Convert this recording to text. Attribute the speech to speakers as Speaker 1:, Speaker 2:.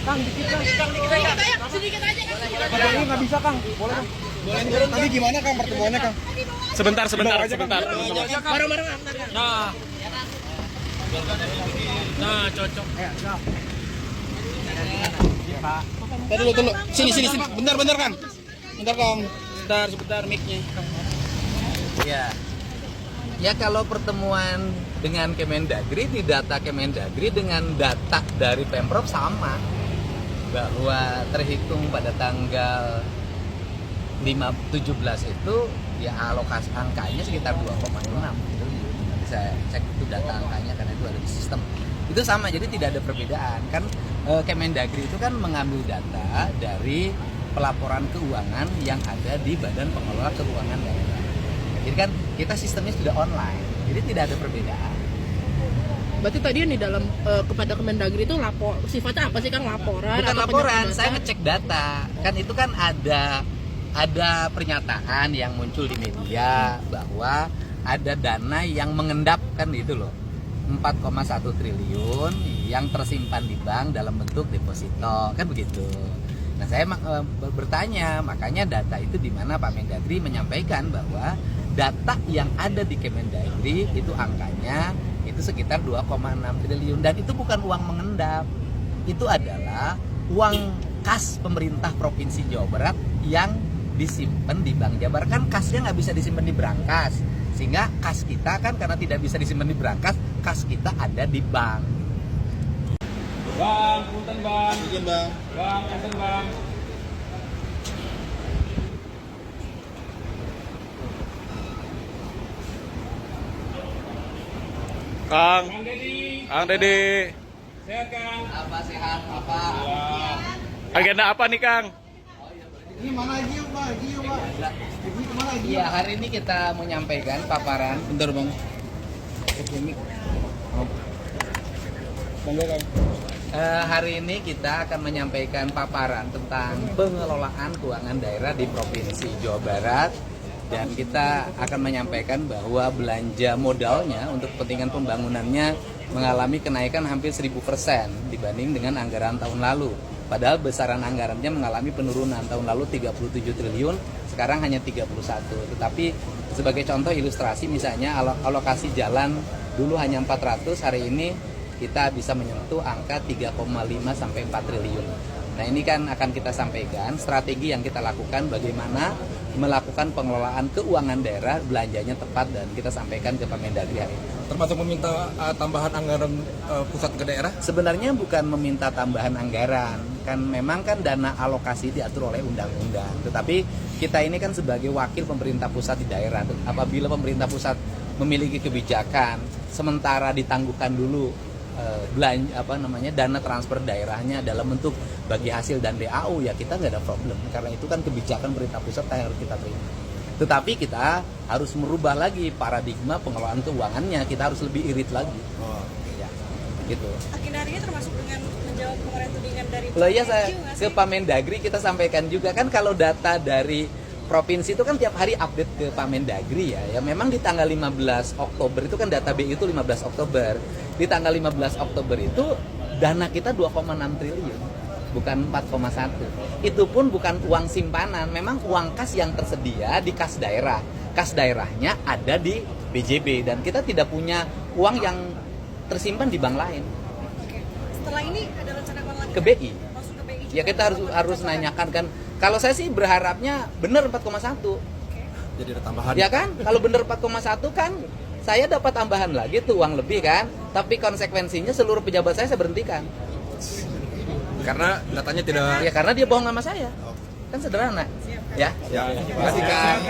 Speaker 1: Kang, dikit Kang. Sedikit aja. Ini nggak bisa Kang. Boleh Kang. Boleh. Tadi gimana Kang pertemuannya Kang?
Speaker 2: Sebentar.
Speaker 1: Bareng-bareng.
Speaker 2: Nah, cocok.
Speaker 1: Tadi dulu. Sini. Bentar Kang. Bentar Kang. Sebentar mic-nya.
Speaker 3: Ya kalau pertemuan dengan Kemendagri, di data Kemendagri dengan data dari Pemprov sama, bahwa terhitung pada tanggal 17 itu ya alokasi angkanya sekitar 2,6 gitu. Saya cek itu data angkanya karena itu ada di sistem. Itu sama, jadi tidak ada perbedaan kan. Kemendagri itu kan mengambil data dari pelaporan keuangan yang ada di Badan Pengelola Keuangan Daerah. Jadi kan kita sistemnya sudah online, jadi tidak ada perbedaan.
Speaker 4: Berarti tadi yang di dalam kepada Kemendagri itu sifatnya apa sih Kang? Laporan?
Speaker 3: Bukan laporan, saya ngecek data. Kan itu kan ada pernyataan yang muncul di media bahwa ada dana yang mengendap kan itu loh. 4,1 triliun yang tersimpan di bank dalam bentuk deposito, kan begitu. Nah, saya bertanya, makanya data itu di mana Pak Mendagri menyampaikan bahwa data yang ada di Kemendagri itu angkanya itu sekitar 2,6 triliun dan itu bukan uang mengendap. Itu adalah uang kas pemerintah Provinsi Jawa Barat yang disimpan di Bank Jabar. Kan kasnya nggak bisa disimpan di brankas, sehingga kas kita kan karena tidak bisa disimpan di brankas, kas kita ada di bank.
Speaker 2: Bang, punten Bang.
Speaker 1: Izin Bang.
Speaker 2: Bang, punten Bang. Kang Dedi. Sehat Kang?
Speaker 3: Apa sehat? Apa?
Speaker 2: Ya. Agenda apa nih Kang?
Speaker 1: Ini mana lagi yuk Pak? Ini kemana lagi?
Speaker 3: Iya, hari ini kita menyampaikan paparan.
Speaker 1: Bentar Bang. Monggo Kang.
Speaker 3: Hari ini kita akan menyampaikan paparan tentang pengelolaan keuangan daerah di Provinsi Jawa Barat. Dan kita akan menyampaikan bahwa belanja modalnya untuk kepentingan pembangunannya mengalami kenaikan hampir 1000% dibanding dengan anggaran tahun lalu. Padahal besaran anggarannya mengalami penurunan, tahun lalu 37 triliun, sekarang hanya 31. Tetapi sebagai contoh ilustrasi misalnya alokasi jalan dulu hanya 400, hari ini kita bisa menyentuh angka 3,5 sampai 4 triliun. Nah, ini kan akan kita sampaikan strategi yang kita lakukan bagaimana melakukan pengelolaan keuangan daerah, belanjanya tepat, dan kita sampaikan ke Pak Mendagri hari ini.
Speaker 1: Termasuk meminta tambahan anggaran pusat ke daerah?
Speaker 3: Sebenarnya bukan meminta tambahan anggaran, kan memang kan dana alokasi diatur oleh undang-undang. Tetapi kita ini kan sebagai wakil pemerintah pusat di daerah, apabila pemerintah pusat memiliki kebijakan sementara ditangguhkan dulu dana transfer daerahnya dalam bentuk bagi hasil dan DAU, ya kita nggak ada problem, karena itu kan kebijakan pemerintah pusat yang harus kita terima. Tetapi kita harus merubah lagi paradigma pengelolaan keuangannya, kita harus lebih irit lagi. Ya, gitu.
Speaker 5: Agenda hari ini termasuk dengan menjawab kemarin tudingan dari
Speaker 3: Iya, saya ke Pak Mendagri kita sampaikan juga kan, kalau data dari provinsi itu kan tiap hari update ke Pak Mendagri ya. Ya memang di tanggal 15 Oktober itu kan data BI itu 15 Oktober. Di tanggal 15 Oktober itu dana kita 2,6 triliun, bukan 4,1. Itu pun bukan uang simpanan, memang uang kas yang tersedia di kas daerah. Kas daerahnya ada di BJB dan kita tidak punya uang yang tersimpan di bank lain.
Speaker 5: Oke. Setelah ini ada rencana lagi
Speaker 3: Ke BI.
Speaker 5: masuk ke BI juga.
Speaker 3: Ya kita harus nanyakan kan. Kalau saya sih berharapnya benar 4,1.
Speaker 1: Jadi ada tambahan.
Speaker 3: Ya kan? Kalau benar 4,1 kan saya dapat tambahan lagi tuh uang lebih kan. Tapi konsekuensinya seluruh pejabat saya berhentikan.
Speaker 1: Karena datanya tidak.
Speaker 3: Ya karena dia bohong sama saya. Kan sederhana. Ya.
Speaker 1: Ya. Terima kasih Kang.